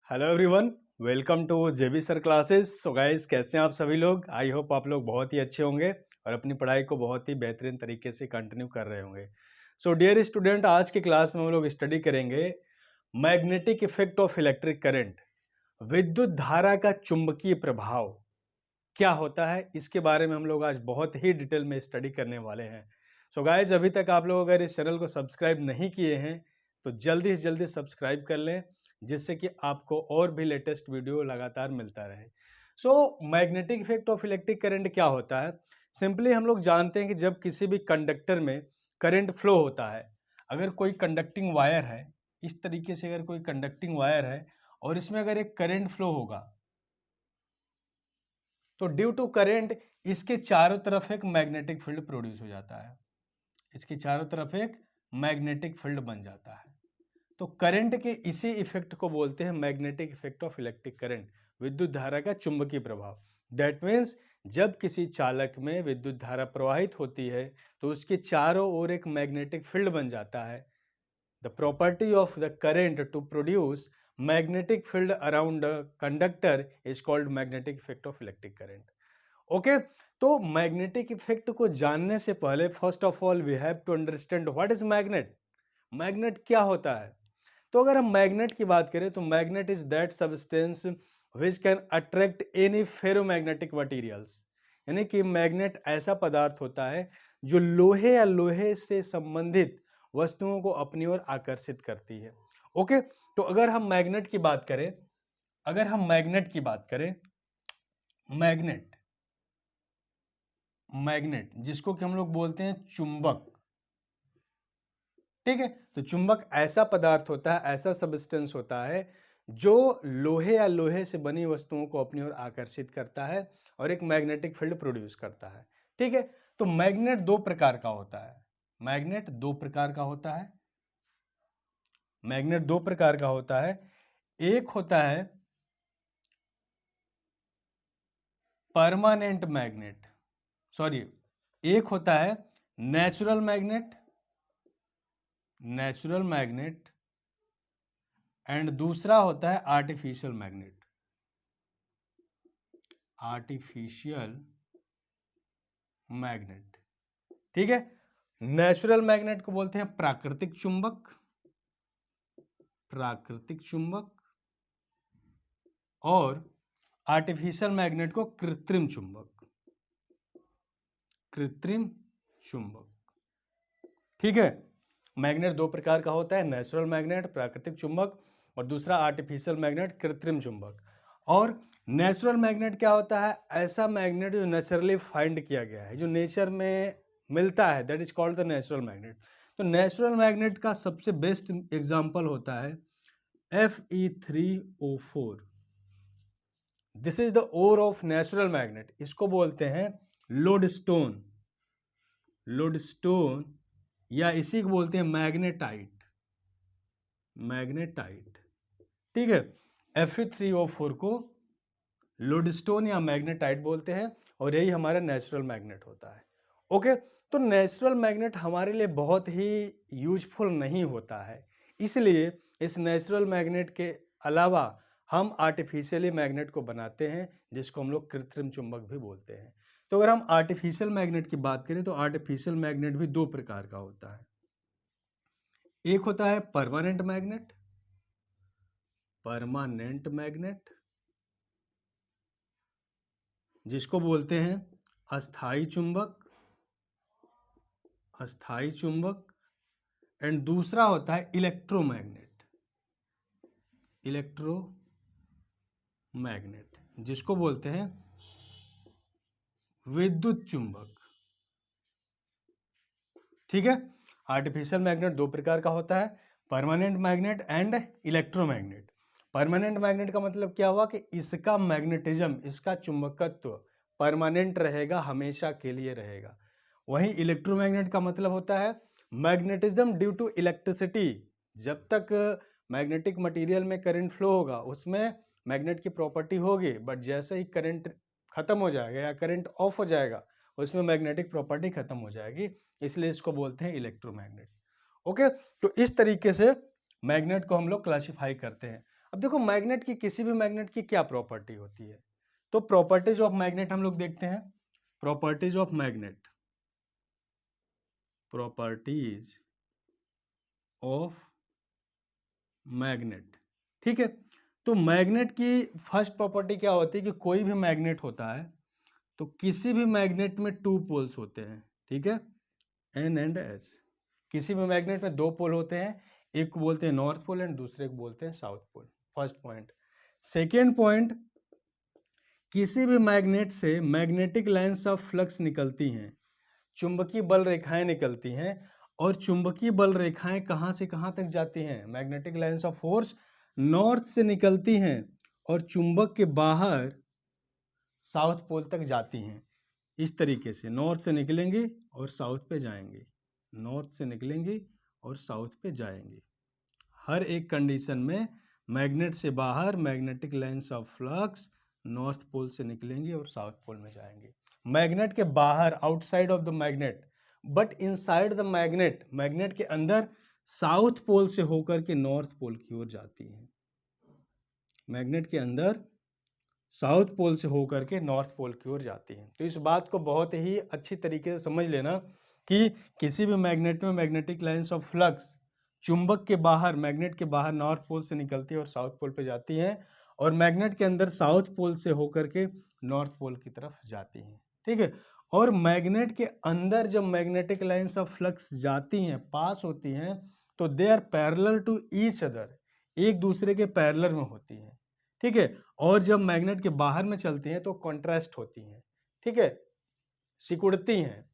Hello everyone, welcome to JB sir classes. So guys, कैसे हैं आप सभी लोग? आई होप आप लोग बहुत ही अच्छे होंगे और अपनी पढ़ाई को बहुत ही बेहतरीन तरीके से कंटिन्यू कर रहे होंगे। सो डियर स्टूडेंट, आज की क्लास में हम लोग स्टडी करेंगे magnetic effect of electric current. विद्युत धारा का चुंबकीय प्रभाव क्या होता है, इसके बारे में हम लोग आज बहुत ही डिटेल में स्टडी करने वाले हैं। सो गाइस, अभी तक आप लोग अगर इस चैनल को सब्सक्राइब नहीं किए हैं तो जल्दी से जल्दी सब्सक्राइब कर लें, जिससे कि आपको और भी लेटेस्ट वीडियो लगातार मिलता रहे। So magnetic effect of electric current क्या होता है? सिंपली हम लोग जानते हैं कि जब किसी भी कंडक्टर में करंट फ्लो होता है, अगर कोई कंडक्टिंग वायर है, इस तरीके से अगर कोई कंडक्टिंग वायर है और इसमें अगर एक करंट फ्लो होगा तो ड्यू टू करंट इसके चारों तरफ एक मैग्नेटिक फील्ड प्रोड्यूस हो जाता है। इसके चारों तरफ एक मैग्नेटिक फील्ड बन जाता है। तो करंट के इसी इफेक्ट को बोलते हैं magnetic effect of electric current, विद्युत धारा का चुंबकीय प्रभाव। दैट मीन्स जब किसी चालक में विद्युत धारा प्रवाहित होती है तो उसके चारों ओर एक मैग्नेटिक फील्ड बन जाता है। The property of the current to produce magnetic field around a conductor is called magnetic effect of electric current. Okay, तो मैग्नेटिक इफेक्ट को जानने से पहले first of all we have to understand what is magnet. Magnet क्या होता है? तो अगर हम मैग्नेट की बात करें तो magnet is that substance which can attract any ferromagnetic materials. यानी कि मैग्नेट ऐसा पदार्थ होता है जो लोहे या लोहे से संबंधित वस्तुओं को अपनी ओर आकर्षित करती है। ओके, तो अगर हम मैग्नेट की बात करें, मैग्नेट मैग्नेट जिसको कि हम लोग बोलते हैं चुंबक, ठीक है। तो चुंबक ऐसा पदार्थ होता है, ऐसा सब्सटेंस होता है जो लोहे या लोहे से बनी वस्तुओं को अपनी ओर आकर्षित करता है और एक मैग्नेटिक फील्ड प्रोड्यूस करता है, ठीक है। तो मैग्नेट दो प्रकार का होता है। मैग्नेट दो प्रकार का होता है। मैग्नेट दो प्रकार का होता है। एक होता है परमानेंट मैग्नेट, सॉरी, एक होता है नेचुरल मैग्नेट एंड दूसरा होता है आर्टिफिशियल मैग्नेट, ठीक है। नेचुरल मैग्नेट को बोलते हैं प्राकृतिक चुंबक और आर्टिफिशियल मैग्नेट को कृत्रिम चुंबक, ठीक है। मैग्नेट दो प्रकार का होता है, नेचुरल मैग्नेट प्राकृतिक चुंबक और दूसरा आर्टिफिशियल मैग्नेट कृत्रिम चुंबक। और नेचुरल मैग्नेट क्या होता है? ऐसा मैग्नेट जो नेचुरली फाइंड किया गया है, जो नेचर में मिलता है, that is called the natural magnet. तो नेचुरल मैग्नेट का सबसे बेस्ट एग्जांपल होता है Fe3O4। This is the ore of natural magnet. इसको बोलते हैं लोडस्टोन या इसी को बोलते हैं मैग्नेटाइट, ठीक है। Fe3O4 को लोडस्टोन या मैग्नेटाइट बोलते हैं और यही हमारा नेचुरल मैग्नेट होता है। ओके, तो नेचुरल मैग्नेट हमारे लिए बहुत ही यूजफुल नहीं होता है, इसलिए इस नेचुरल मैग्नेट के अलावा हम आर्टिफिशियली मैग्नेट को बनाते हैं, जिसको हम लोग कृत्रिम चुंबक भी बोलते हैं। तो अगर हम आर्टिफिशियल मैग्नेट की बात करें तो आर्टिफिशियल मैग्नेट भी दो प्रकार का होता है। एक होता है परमानेंट मैग्नेट जिसको बोलते हैं अस्थाई चुंबक एंड दूसरा होता है इलेक्ट्रोमैग्नेट जिसको बोलते हैं विद्युत चुंबक, ठीक है। आर्टिफिशियल मैग्नेट दो प्रकार का होता है, permanent magnet and electromagnet. Permanent magnet का मतलब क्या हुआ कि इसका मैग्नेटिज्म, इसका चुंबकत्व परमानेंट रहेगा, हमेशा के लिए रहेगा। वहीं इलेक्ट्रोमैग्नेट का मतलब होता है मैग्नेटिज्म ड्यू टू इलेक्ट्रिसिटी। जब तक मैग्नेटिक मटेरियल में करंट फ्लो होगा उसमें मैग्नेट की प्रॉपर्टी होगी, बट जैसे ही करंट खत्म हो जाएगा या करंट ऑफ हो जाएगा उसमें मैग्नेटिक प्रॉपर्टी खत्म हो जाएगी, इसलिए इसको बोलते हैं इलेक्ट्रोमैग्नेट। ओके, तो इस तरीके से मैग्नेट को हम लोग क्लासिफाई करते हैं। अब देखो मैग्नेट की, किसी भी मैग्नेट की क्या प्रॉपर्टी होती है, तो प्रॉपर्टीज ऑफ मैग्नेट हम लोग देखते हैं। Properties of magnet, properties of magnet, ठीक है। तो मैग्नेट की फर्स्ट प्रॉपर्टी क्या होती है कि कोई भी मैग्नेट होता है तो किसी भी मैग्नेट में 2 पोल्स होते हैं, ठीक है, N एंड S। किसी भी मैग्नेट में 2 पोल होते हैं, एक को बोलते हैं नॉर्थ पोल एंड दूसरे को बोलते हैं south pole, first point. Second point, किसी भी मैग्नेट से मैग्नेटिक लाइंस ऑफ फ्लक्स निकलती हैं, चुंबकीय बल रेखाएं निकलती हैं, और चुंबकीय बल रेखाएं कहां से कहां तक जाती हैं, magnetic lines of force north से निकलती हैं और चुंबक के बाहर साउथ पोल तक जाती हैं। इस तरीके से नॉर्थ से निकलेंगे और साउथ पे जाएंगे, नॉर्थ से निकलेंगे और साउथ पे जाएंगे। हर एक कंडीशन में मैग्नेट से बाहर magnetic lines of flux north pole से निकलेंगे और साउथ पोल में जाएंगे। मैग्नेट के बाहर, outside of the magnet, but inside the magnet, magnet के अंदर साउथ पोल से होकर के नॉर्थ पोल की ओर जाती है। मैग्नेट के अंदर साउथ पोल से होकर के नॉर्थ पोल की ओर जाती है। तो इस बात को बहुत ही अच्छी तरीके से समझ लेना कि किसी भी मैग्नेट में मैग्नेटिक लाइंस ऑफ फ्लक्स चुंबक के बाहर, मैग्नेट के बाहर नॉर्थ पोल से निकलती है और साउथ पोल पे जाती है, और मैग्नेट के अंदर साउथ पोल से होकर के नॉर्थ पोल की तरफ जाती है, ठीक है। और मैग्नेट के अंदर जब मैग्नेटिक लाइंस ऑफ फ्लक्स जाती हैं, पास होती हैं, तो they are parallel to each other, एक दूसरे के पैरेलल में होती हैं, ठीक है। और जब मैग्नेट के बाहर में चलती हैं तो कॉन्ट्रास्ट होती हैं, ठीक है, सिकुड़ती हैं।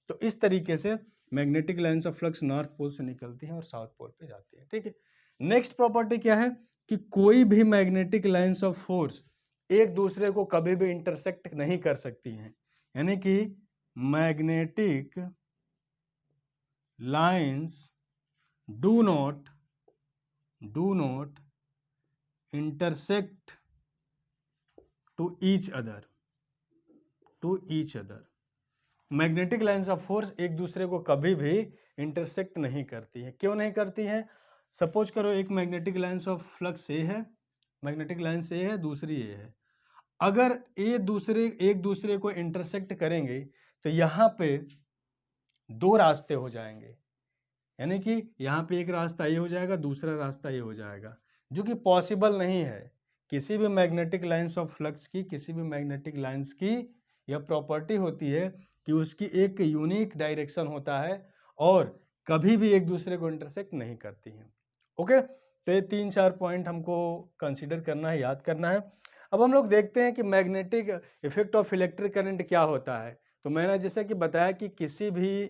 तो इस तरीके से magnetic lines of flux north pole से निकलती हैं और साउथ पोल पे जाती है, ठीक है। नेक्स्ट प्रॉपर्टी क्या है कि कोई भी मैग्नेटिक लाइंस ऑफ फोर्स एक दूसरे को कभी भी इंटरसेक्ट नहीं कर सकती हैं, यानी कि magnetic lines do not intersect to each other। Magnetic lines of force एक दूसरे को कभी भी इंटरसेक्ट नहीं करती है। क्यों नहीं करती है? सपोज करो एक मैग्नेटिक लाइंस ऑफ फ्लक्स ए है, मैग्नेटिक लाइंस ए है, दूसरी ए है। अगर एक दूसरे को इंटरसेक्ट करेंगे तो यहाँ पे 2 रास्ते हो जाएंगे, यानी कि यहाँ पे एक रास्ता ये हो जाएगा, दूसरा रास्ता ये हो जाएगा, जो कि पॉसिबल नहीं है। किसी भी मैग्नेटिक लाइंस ऑफ फ्लक्स की, किसी भी मैग्नेटिक लाइंस की यह प्रॉपर्टी होती है कि उसकी एक यूनिक डायरेक्शन होता है और कभी भी एक दूसरे को इंटरसेक्ट नहीं करती हैं। ओके, तो ये 3-4 पॉइंट हमको कंसीडर करना है, याद करना है। अब हम लोग देखते हैं कि magnetic effect of electric current क्या होता है। तो मैंने जैसा कि बताया कि किसी भी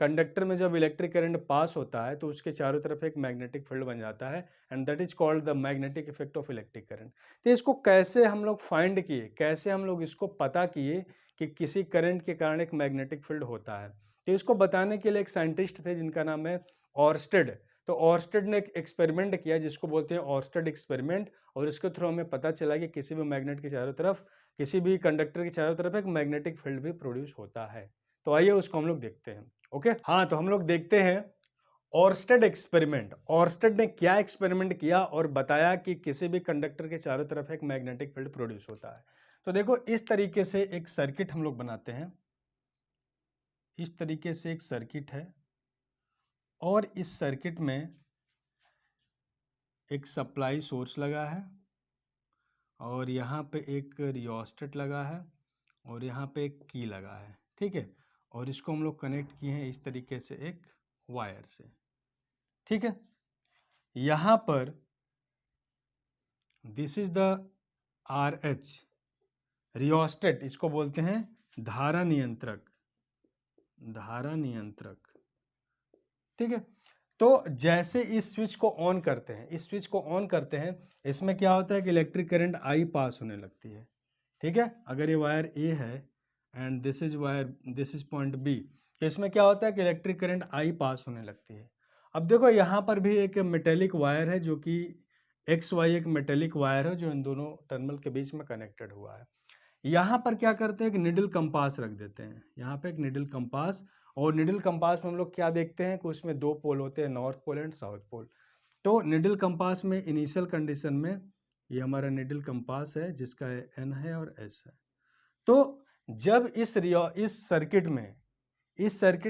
कंडक्टर में जब इलेक्ट्रिक करंट पास होता है तो उसके चारों तरफ एक मैग्नेटिक फील्ड बन जाता है, and that is called the magnetic effect of electric current. तो इसको कैसे हम लोग फाइंड किए, कैसे हम लोग इसको पता किए कि किसी करंट के कारण एक मैग्नेटिक फील्ड होता है। तो इसको बताने के लिए एक साइंटिस्ट थे जिनका नाम है ऑर्स्टेड। तो ऑर्स्टेड ने एक एक्सपेरिमेंट किया जिसको बोलते हैं ऑर्स्टेड एक्सपेरिमेंट, और इसके थ्रू हमें पता चला कि किसी भी मैग्नेट के चारों तरफ, किसी भी कंडक्टर के चारों तरफ एक मैग्नेटिक फील्ड भी प्रोड्यूस होता है। तो आइए उसको हम लोग देखते हैं। ओके, हाँ, तो हम लोग देखते हैं ऑर्स्टेड एक्सपेरिमेंट। ऑर्स्टेड ने क्या एक्सपेरिमेंट किया और बताया कि किसी भी कंडक्टर के चारों तरफ एक मैग्नेटिक फील्ड प्रोड्यूस होता है। तो देखो इस तरीके से एक सर्किट हम लोग बनाते हैं, इस तरीके से एक सर्किट है, और इस सर्किट में एक सप्लाई सोर्स लगा है, और यहाँ पे एक रियोस्टेट लगा है, और यहाँ पे एक की लगा है, ठीक है। और इसको हम लोग कनेक्ट किए हैं इस तरीके से एक वायर से, ठीक है। यहाँ पर this is the RH, rheostat, इसको बोलते हैं धारा नियंत्रक, धारा नियंत्रक, ठीक है। तो जैसे इस स्विच को ऑन करते हैं, इस स्विच को ऑन करते हैं, इसमें क्या होता है कि इलेक्ट्रिक करंट I पास होने लगती है, ठीक है। अगर ये वायर A है and this is wire, this is point B, तो इसमें क्या होता है कि इलेक्ट्रिक करंट I पास होने लगती है। अब देखो यहाँ पर भी एक मेटेलिक वायर है, जो कि XY एक मेटेलिक वायर है जो इन दोनों टर्मिनल के बीच में कनेक्टेड हुआ है। यहाँ पर क्या करते हैं कि निडल कंपास रख देते हैं, यहाँ पे एक निडल कंपास, और निडल कंपास में हम लोग क्या देखते हैं कि उसमें 2 पोल होते हैं, north pole and south pole. तो निडल कंपास में इनिशियल कंडीशन में ये हमारा निडल कंपास है जिसका N है और S है। तो जब इस सर्किट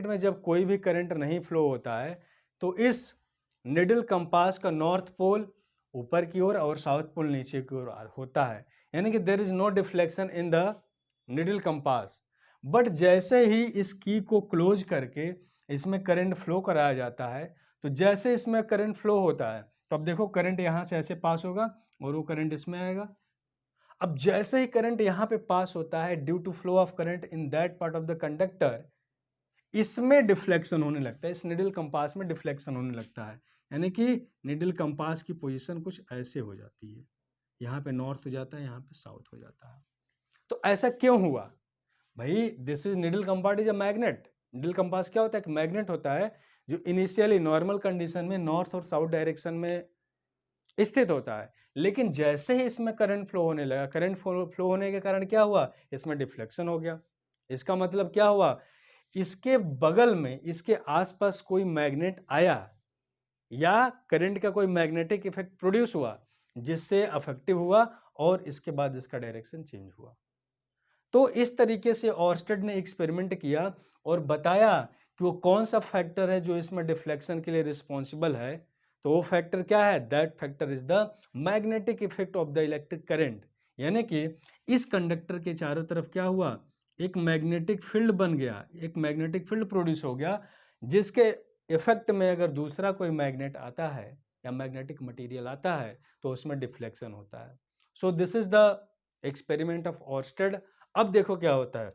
में जब कोई भी करंट नहीं फ्लो होता है तो इस निडल कंपास का नॉर्थ पोल ऊपर की ओर और साउथ पोल नीचे की ओर होता है, यानी कि there is no deflection in the needle compass. But जैसे ही इस की को क्लोज करके इसमें करंट फ्लो कराया जाता है, तो जैसे इसमें करंट फ्लो होता है तो अब देखो करंट यहां से ऐसे पास होगा और वो करंट इसमें आएगा। अब जैसे ही करंट यहां पे पास होता है due to flow of current in that part of the conductor, इसमें डिफ्लेक्शन होने लगता है, इस निडल कंपास में डिफ्लेक्शन होने लगता है, यानी कि निडल कंपास की पोजीशन कुछ ऐसे हो जाती है, यहाँ पे नॉर्थ हो जाता है, यहाँ पे साउथ हो जाता है। तो ऐसा क्यों हुआ भाई? This is needle compass is a magnet. Needle compass क्या होता है? एक मैग्नेट होता है जो इनिशियली नॉर्मल कंडीशन में नॉर्थ और साउथ डायरेक्शन में स्थित होता है, लेकिन जैसे ही इसमें करंट फ्लो होने लगा, करंट फ्लो होने के कारण क्या हुआ? इसमें डिफ्लेक्शन हो गया। इसका मतलब क्या हुआ? इसके बगल में, इसके आसपास कोई मैग्नेट आया या करंट का कोई मैग्नेटिक इफेक्ट प्रोड्यूस हुआ जिससे अफेक्टिव हुआ और इसके बाद इसका डायरेक्शन चेंज हुआ। तो इस तरीके से ऑर्स्टेड ने एक्सपेरिमेंट किया और बताया कि वो कौन सा फैक्टर है जो इसमें डिफ्लेक्शन के लिए रिस्पॉन्सिबल है। तो वो फैक्टर क्या है? That factor is the magnetic effect of the electric current, यानी कि इस कंडक्टर के चारों तरफ क्या हुआ? एक मैग्नेटिक फील्ड बन गया, एक मैग्नेटिक फील्ड प्रोड्यूस हो गया जिसके इफेक्ट में अगर दूसरा कोई मैग्नेट आता है या मैग्नेटिक मटेरियल आता है तो उसमें डिफ्लेक्शन होता है। So this is the experiment of Oersted. अब देखो क्या होता है,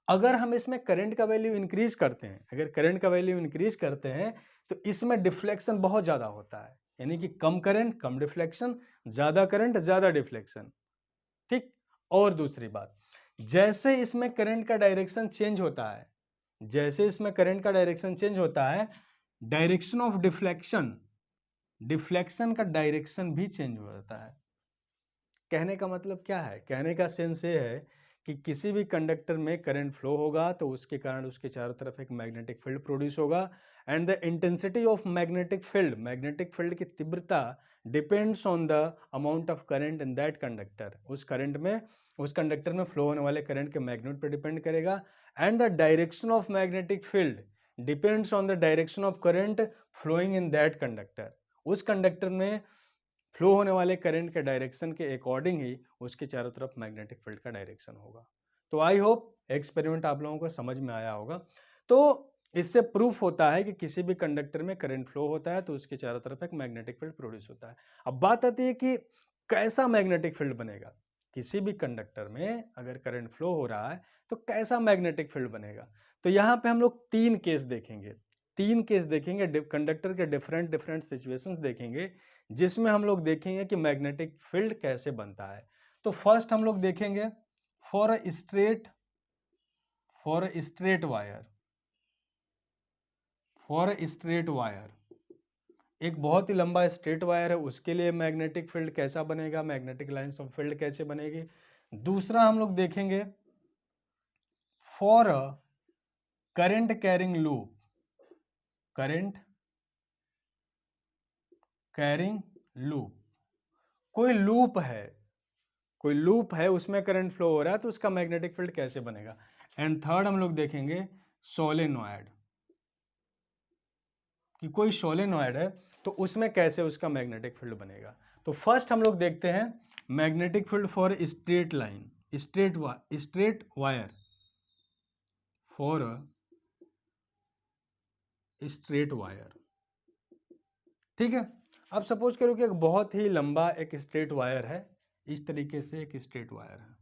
अगर हम इसमें करंट का वैल्यू इंक्रीज करते हैं, अगर करंट का वैल्यू इंक्रीज करते हैं तो इसमें डिफ्लेक्शन बहुत ज्यादा होता है, यानी कि कम करंट कम डिफ्लेक्शन, ज्यादा करंट ज्यादा डिफ्लेक्शन। ठीक। और दूसरी बात, जैसे इसमें करंट का डायरेक्शन चेंज होता है, जैसे इसमें करंट का डायरेक्शन चेंज होता है, डायरेक्शन ऑफ डिफ्लेक्शन, डिफ्लेक्शन का डायरेक्शन भी चेंज हो जाता है। कहने का मतलब क्या है? कहने का सेंस ये है कि किसी भी कंडक्टर में करंट फ्लो होगा तो उसके कारण उसके चारों तरफ एक मैग्नेटिक फील्ड प्रोड्यूस होगा and the intensity of magnetic field की तीव्रता depends on the amount of current in that conductor. उस कंडक्टर में फ्लो होने वाले करंट के मैग्नेट पर डिपेंड करेगा and the direction of magnetic field depends on the direction of current flowing in that conductor. उस कंडक्टर में flow होने वाले करंट के डायरेक्शन के अकॉर्डिंग ही उसके चारों तरफ मैग्नेटिक फील्ड का डायरेक्शन होगा। तो आई होप एक्सपेरिमेंट आप लोगों को समझ में आया होगा। तो इससे प्रूफ होता है कि किसी भी कंडक्टर में करंट फ्लो होता है तो उसके चारों तरफ एक मैग्नेटिक फील्ड प्रोड्यूस होता है। अब बात आती है कि कैसा मैग्नेटिक फील्ड बनेगा? किसी भी कंडक्टर में अगर करंट फ्लो हो रहा है तो कैसा मैग्नेटिक फील्ड बनेगा? तो यहाँ पे हम लोग तीन केस देखेंगे, कंडक्टर के डिफरेंट डिफरेंट सिचुएशंस देखेंगे जिसमें हम लोग देखेंगे कि मैग्नेटिक फील्ड कैसे बनता है। तो फर्स्ट हम लोग देखेंगे फॉर अ स्ट्रेट वायर, एक बहुत ही लंबा स्ट्रेट वायर है, उसके लिए मैग्नेटिक फील्ड कैसा बनेगा, मैग्नेटिक लाइंस ऑफ फील्ड कैसे बनेगी। दूसरा हम लोग देखेंगे for a current carrying loop, कोई लूप है उसमें करंट फ्लो हो रहा है तो उसका मैग्नेटिक फील्ड कैसे बनेगा। एंड थर्ड हम लोग देखेंगे सोलेनॉइड, कि कोई सोलेनॉइड है तो उसमें कैसे उसका मैग्नेटिक फील्ड बनेगा। तो फर्स्ट हम लोग देखते हैं magnetic field for straight wire, for straight wire. ठीक है। अब सपोज करो कि एक बहुत ही लंबा एक स्ट्रेट वायर है, इस तरीके से एक स्ट्रेट वायर है।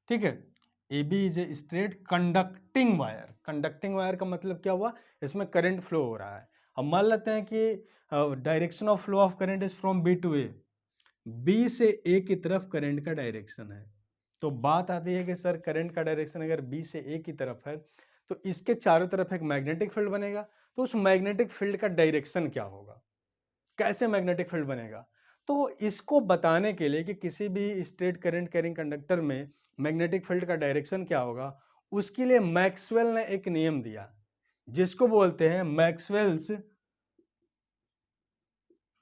ठीक है। A B is a straight conducting wire का मतलब क्या हुआ? इसमें करंट फ्लो हो रहा है। अब मान लेते हैं कि direction of flow of current is from B to A, B से ए की तरफ करंट का डायरेक्शन है। तो बात आती है कि सर करंट का डायरेक्शन अगर बी से ए की तरफ है तो इसके चारों तरफ एक मैग्नेटिक फील्ड बनेगा, तो उस मैग्नेटिक फील्ड का डायरेक्शन क्या होगा, कैसे मैग्नेटिक फील्ड बनेगा? तो इसको बताने के लिए कि किसी भी स्ट्रेट करंट कैरिंग कंडक्टर में मैग्नेटिक फील्ड का डायरेक्शन क्या होगा, उसके लिए मैक्सवेल ने एक नियम दिया जिसको बोलते हैं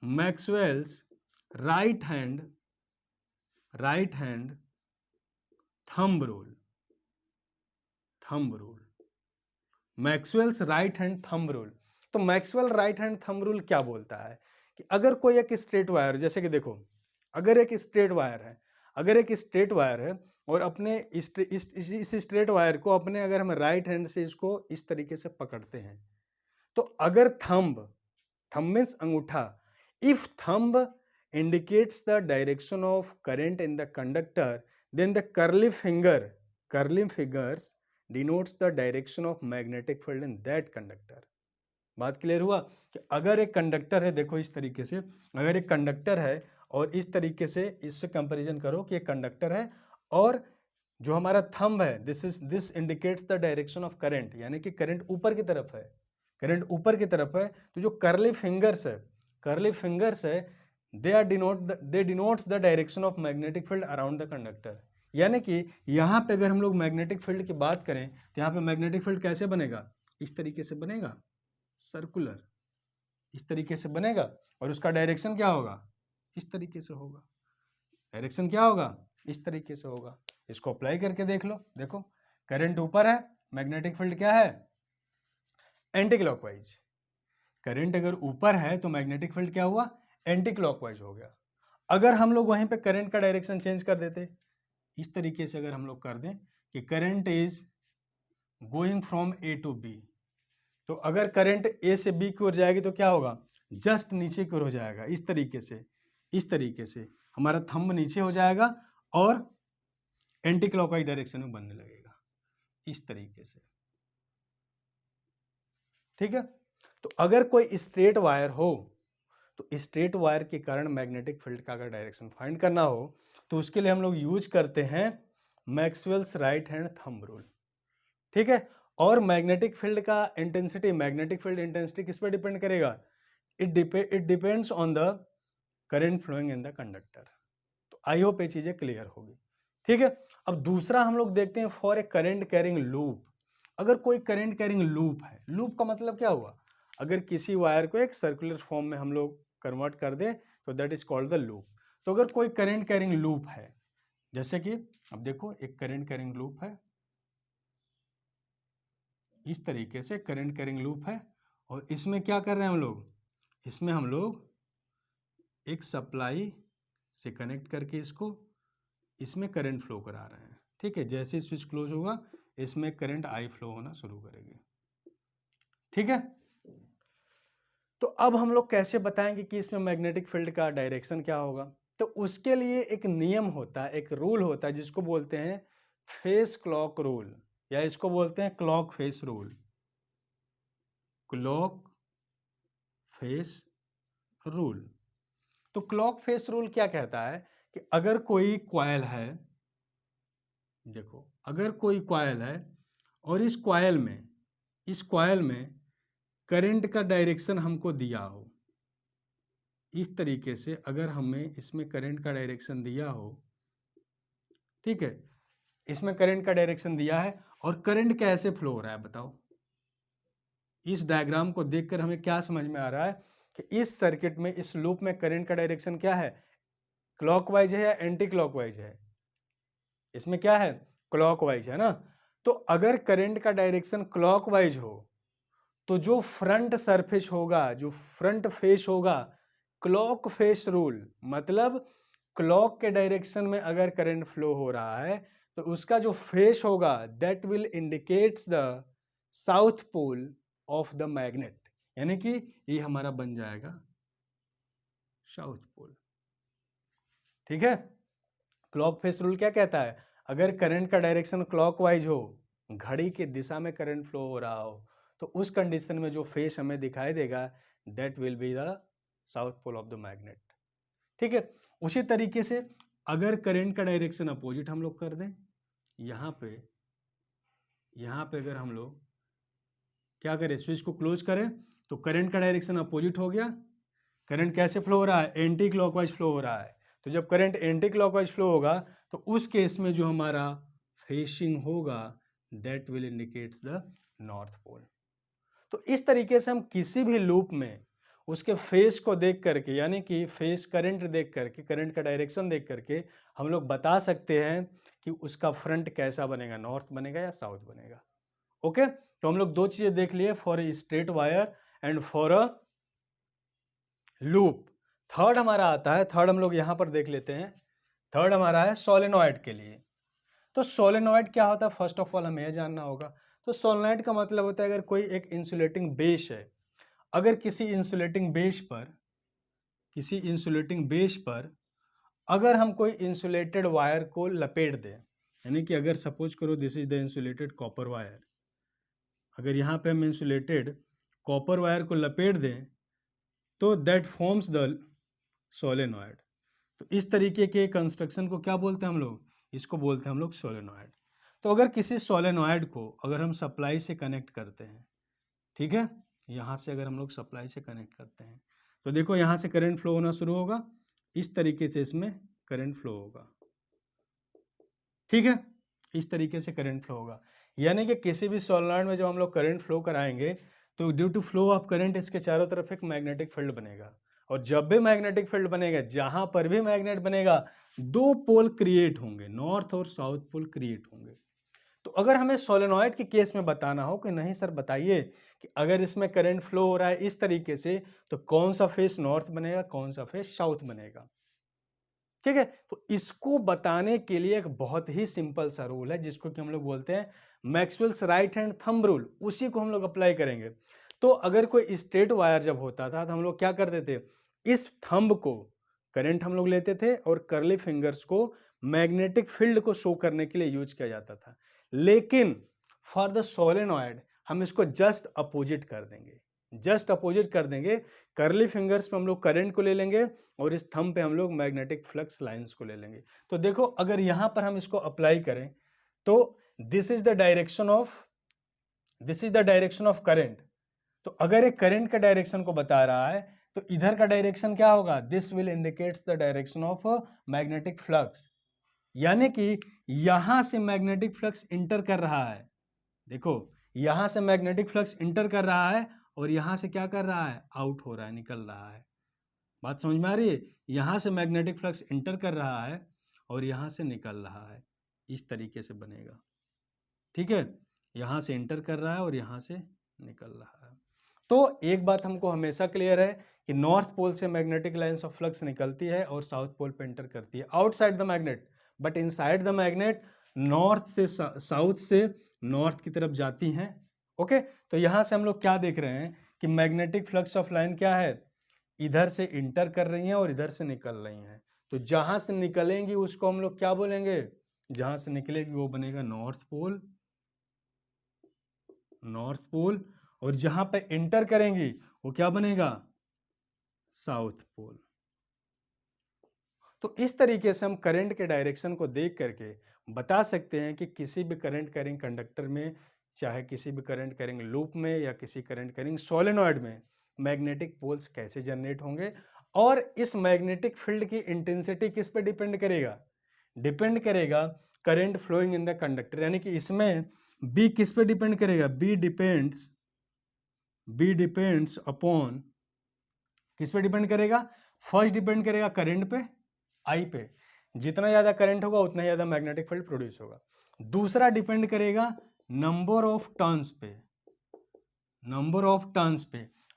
Maxwell's right hand thumb rule, Maxwell's right hand thumb rule. तो Maxwell right hand thumb rule क्या बोलता है कि अगर कोई एक स्ट्रेट वायर, जैसे कि देखो, अगर एक स्ट्रेट वायर है और अपने इस स्ट्रेट वायर को अपने, अगर हम राइट हैंड से इसको इस तरीके से पकड़ते हैं, तो अगर थंब मीन्स अंगूठा, if thumb indicates the direction of current in the conductor, then the curly fingers denotes the direction of magnetic field in that conductor। बात क्लियर हुआ कि अगर एक कंडक्टर है, देखो इस तरीके से, अगर एक कंडक्टर है और इस तरीके से इससे कंपैरिजन करो कि एक कंडक्टर है और जो हमारा थंब है, this indicates the direction of current, यानी कि करंट ऊपर की तरफ है, तो जो कर्ली फिंगर्स है they denotes the direction of magnetic field around the conductor. यानी कि यहाँ पे अगर हम लोग मैग्नेटिक फील्ड की बात करें तो यहाँ पे मैग्नेटिक फील्ड कैसे बनेगा, इस तरीके से बनेगा, सर्कुलर इस तरीके से बनेगा, और उसका डायरेक्शन क्या होगा, इस तरीके से होगा, डायरेक्शन क्या होगा, इस तरीके से होगा। इसको अप्लाई करके देख लो, देखो करंट ऊपर है, मैग्नेटिक फील्ड क्या है, एंटी क्लॉकवाइज। करंट अगर ऊपर है तो मैग्नेटिक फील्ड क्या हुआ, एंटी क्लॉकवाइज हो गया। अगर हम लोग वहीं पे करंट का डायरेक्शन चेंज कर देते, इस तरीके से अगर हम लोग कर दें कि current is going from A to B, तो अगर करंट ए से बी की ओर जाएगी तो क्या होगा, जस्ट नीचे की ओर हो जाएगा, इस तरीके से हमारा थंब नीचे हो जाएगा और एंटी क्लॉकवाइज डायरेक्शन में बनने लगेगा, इस तरीके से। ठीक है, तो अगर कोई स्ट्रेट वायर हो तो स्ट्रेट वायर के कारण मैग्नेटिक फील्ड का अगर डायरेक्शन फाइंड करना हो तो उसके लिए हम लोग यूज करते हैं Maxwell's right hand thumb rule. ठीक है, और मैग्नेटिक फील्ड इंटेंसिटी किस पर डिपेंड करेगा, it depends on the current flowing in the conductor. तो आई होप ये चीजें क्लियर होगी। ठीक है, अब दूसरा हम लोग देखते हैं for a current carrying loop. अगर कोई करंट कैरिंग लूप है, लूप का मतलब क्या हुआ, अगर किसी वायर को एक सर्कुलर फॉर्म में हम लोग कन्वर्ट कर दे तो that is called the loop. तो अगर कोई करंट कैरिंग लूप है, जैसे कि अब देखो एक करंट कैरिंग लूप है, इस तरीके से करंट कैरिंग लूप है, और इसमें क्या कर रहे हैं हम लोग, इसमें हम लोग एक सप्लाई से कनेक्ट करके इसमें करंट फ्लो करा रहे हैं। ठीक है, जैसे स्विच क्लोज होगा इसमें करंट आई फ्लो होना शुरू करेगी। ठीक है, तो अब हम लोग कैसे बताएंगे कि इसमें मैग्नेटिक फील्ड का डायरेक्शन क्या होगा, तो उसके लिए एक नियम होता है, एक रूल होता है जिसको बोलते हैं फेस क्लॉक रूल, या इसको बोलते हैं clock face rule. Clock face rule, तो क्लॉक फेस रूल क्या कहता है कि अगर कोई कॉइल है, देखो अगर कोई कॉइल है और इस कॉइल में करंट का डायरेक्शन हमको दिया हो, इस तरीके से अगर हमें इसमें करंट का डायरेक्शन दिया हो, ठीक है, इसमें करंट का डायरेक्शन दिया है और करंट कैसे फ्लो हो रहा है बताओ। इस डायग्राम को देखकर हमें क्या समझ में आ रहा है कि इस सर्किट में, इस लूप में करंट का डायरेक्शन क्या है, क्लॉकवाइज है या एंटी क्लॉकवाइज है, इसमें क्या है, क्लॉकवाइज है ना। तो अगर करंट का डायरेक्शन क्लॉकवाइज हो तो जो फ्रंट सरफेस होगा, जो फ्रंट फेस होगा, क्लॉक फेस रूल मतलब क्लॉक के डायरेक्शन में अगर करंट फ्लो हो रहा है तो उसका जो फेस होगा that will indicates the south pole of the magnet, यानी कि ये हमारा बन जाएगा साउथ पोल। ठीक है, क्लॉक फेस रूल क्या कहता है, अगर करंट का डायरेक्शन क्लॉकवाइज हो, घड़ी की दिशा में करंट फ्लो हो रहा हो, तो उस कंडीशन में जो फेस हमें दिखाई देगा that will be the south pole of the magnet. ठीक है, उसी तरीके से अगर करंट का डायरेक्शन अपोजिट हम लोग कर दें, यहाँ पे अगर हम लोग क्या करें, स्विच को क्लोज करें, तो करंट का डायरेक्शन अपोजिट हो गया, करंट कैसे फ्लो हो रहा है, एंटी क्लॉकवाइज फ्लो हो रहा है। तो जब करंट एंटी क्लॉकवाइज फ्लो होगा तो उस केस में जो हमारा फेसिंग होगा that will indicates the north pole. तो इस तरीके से हम किसी भी लूप में उसके फेस को देख करके, यानी कि फेस करंट देख करके, करंट का डायरेक्शन देख करके हम लोग बता सकते हैं कि उसका फ्रंट कैसा बनेगा, नॉर्थ बनेगा या साउथ बनेगा। ओके, तो हम लोग दो चीजें देख लिए, for a straight wire and for a loop. Third हमारा आता है, थर्ड हम लोग यहां पर देख लेते हैं। थर्ड हमारा है सोलेनॉइड के लिए। तो सोलेनॉइड क्या होता है, फर्स्ट ऑफ ऑल हमें यह जानना होगा। तो सोलेनॉइड का मतलब होता है अगर कोई एक इंसुलेटिंग बेस है, अगर किसी इंसुलेटिंग बेस पर अगर हम कोई इंसुलेटेड वायर को लपेट दें, यानी कि अगर सपोज करो this is the insulated copper wire, अगर यहाँ पे हम इंसुलेटेड कॉपर वायर को लपेट दें तो दैट फॉर्म्स द सोलेनॉइड। तो इस तरीके के कंस्ट्रक्शन को क्या बोलते हैं हम लोग, इसको बोलते हैं हम लोग सोलेनॉइड। तो अगर किसी सोलेनॉइड को अगर हम सप्लाई से कनेक्ट करते हैं, ठीक है, यहाँ से अगर हम लोग सप्लाई से कनेक्ट करते हैं तो देखो यहाँ से करंट फ्लो होना शुरू होगा, इस तरीके से इसमें करंट फ्लो होगा, ठीक है, इस तरीके से करंट फ्लो होगा। यानी कि किसी भी सोलेनॉइड में जब हम लोग करंट फ्लो कराएंगे तो due to flow of current इसके चारों तरफ एक मैग्नेटिक फील्ड बनेगा, और जब भी मैग्नेटिक फील्ड बनेगा, जहां पर भी मैग्नेट बनेगा, दो पोल क्रिएट होंगे, नॉर्थ और साउथ पोल क्रिएट होंगे। तो अगर हमें सोलेनॉइड के केस में बताना हो कि नहीं सर बताइए कि अगर इसमें करंट फ्लो हो रहा है इस तरीके से तो कौन सा फेस नॉर्थ बनेगा, कौन सा फेस साउथ बनेगा, ठीक है। तो इसको बताने के लिए एक बहुत ही सिंपल सा रूल है जिसको कि हम लोग बोलते हैं Maxwell's right hand thumb rule, उसी को हम लोग अप्लाई करेंगे। तो अगर कोई स्ट्रेट वायर जब होता था तो हम लोग क्या करते थे, इस थंब को करंट हम लोग लेते थे और कर्ली फिंगर्स को मैग्नेटिक फील्ड को शो करने के लिए यूज किया जाता था। लेकिन फॉर द सोलेनॉइड हम इसको जस्ट अपोजिट कर देंगे, जस्ट अपोजिट कर देंगे। कर्ली फिंगर्स पे हम लोग करंट को ले लेंगे और इस थंब पे हम लोग मैग्नेटिक फ्लक्स लाइंस को ले लेंगे। तो देखो अगर यहां पर हम इसको अप्लाई करें तो this is the direction of current. तो अगर एक करंट का डायरेक्शन को बता रहा है तो इधर का डायरेक्शन क्या होगा, this will indicates the direction of magnetic flux. यानी कि यहां से मैग्नेटिक फ्लक्स इंटर कर रहा है, देखो यहां से मैग्नेटिक फ्लक्स इंटर कर रहा है और यहां से क्या कर रहा है, आउट हो रहा है, निकल रहा है। बात समझ में आ रही है, यहां से मैग्नेटिक फ्लक्स इंटर कर रहा है और यहां से निकल रहा है, इस तरीके से बनेगा, ठीक है, यहां से इंटर कर रहा है और यहां से निकल रहा है। तो एक बात हमको हमेशा क्लियर है कि नॉर्थ पोल से मैग्नेटिक लाइंस ऑफ फ्लक्स निकलती है और साउथ पोल पे इंटर करती है outside the magnet, but inside the magnet north से साउथ से नॉर्थ की तरफ जाती हैं। ओके, तो यहां से हम लोग क्या देख रहे हैं कि मैग्नेटिक फ्लक्स ऑफ लाइन क्या है, इधर से इंटर कर रही हैं और इधर से निकल रही हैं। तो जहां से निकलेंगी उसको हम लोग क्या बोलेंगे, जहां से निकलेगी वो बनेगा नॉर्थ पोल, और जहां पे इंटर करेंगी वो क्या बनेगा, साउथ पोल। तो इस तरीके से हम करंट के डायरेक्शन को देख करके बता सकते हैं कि किसी भी करंट कैरिंग कंडक्टर में, चाहे किसी भी करंट कैरिंग लूप में या किसी करंट कैरिंग सोलेनॉइड में मैग्नेटिक पोल्स कैसे जनरेट होंगे, और इस मैग्नेटिक फील्ड की इंटेंसिटी किस पे डिपेंड करेगा, डिपेंड करेगा current flowing in the conductor. यानी कि इसमें बी किस पे डिपेंड करेगा, बी डिपेंड्स अपॉन, किस पे डिपेंड करेगा, फर्स्ट डिपेंड करेगा करंट पे, आई पे, जितना ज्यादा करंट होगा उतना ज्यादा मैग्नेटिक फील्ड प्रोड्यूस होगा। दूसरा डिपेंड करेगा नंबर ऑफ टर्न्स पे,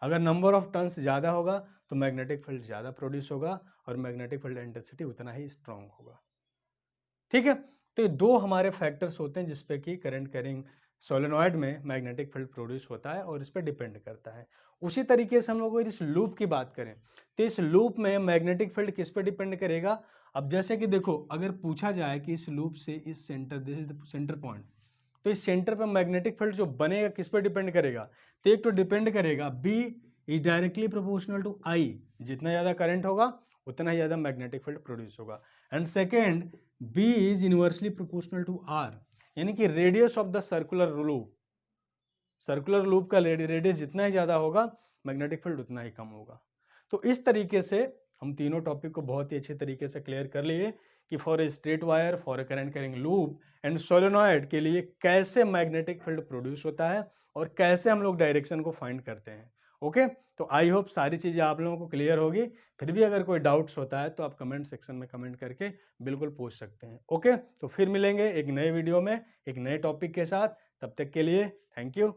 अगर नंबर ऑफ टर्न्स ज्यादा होगा तो मैग्नेटिक फील्ड ज्यादा प्रोड्यूस होगा और मैग्नेटिक फील्ड इंटेंसिटी उतना ही स्ट्रांग होगा, ठीक है। तो ये दो हमारे फैक्टर्स होते हैं जिसपे कि करंट कैरिंग सोलेनॉइड में मैग्नेटिक फील्ड प्रोड्यूस होता है और इस पे डिपेंड करता है। उसी तरीके से हम लोग इस लूप की बात करें तो इस लूप में मैग्नेटिक फील्ड किस पे डिपेंड करेगा। अब जैसे कि देखो अगर पूछा जाए कि इस लूप से इस centre, this is the centre point, तो इस सेंटर पे मैग्नेटिक फील्ड जो बनेगा किस पे डिपेंड करेगा, तो एक तो डिपेंड करेगा B is directly proportional to I, जितना ज्यादा करंट होगा उतना ही ज्यादा मैग्नेटिक फील्ड प्रोड्यूस होगा, and second B is inversely proportional to R, यानी कि radius of the circular loop का रेडियस जितना ही ज्यादा होगा मैग्नेटिक फील्ड उतना ही कम होगा। तो इस तरीके से हम तीनों टॉपिक को बहुत ही अच्छे तरीके से क्लियर कर लिए कि for a straight wire, for a current carrying loop and solenoid के लिए कैसे मैग्नेटिक फील्ड प्रोड्यूस होता है और कैसे हम लोग डायरेक्शन को फाइंड करते हैं। ओके, तो आई होप सारी चीज़ें आप लोगों को क्लियर होगी। फिर भी अगर कोई डाउट्स होता है तो आप कमेंट सेक्शन में कमेंट करके बिल्कुल पूछ सकते हैं। ओके, तो फिर मिलेंगे एक नए वीडियो में एक नए टॉपिक के साथ। तब तक के लिए थैंक यू।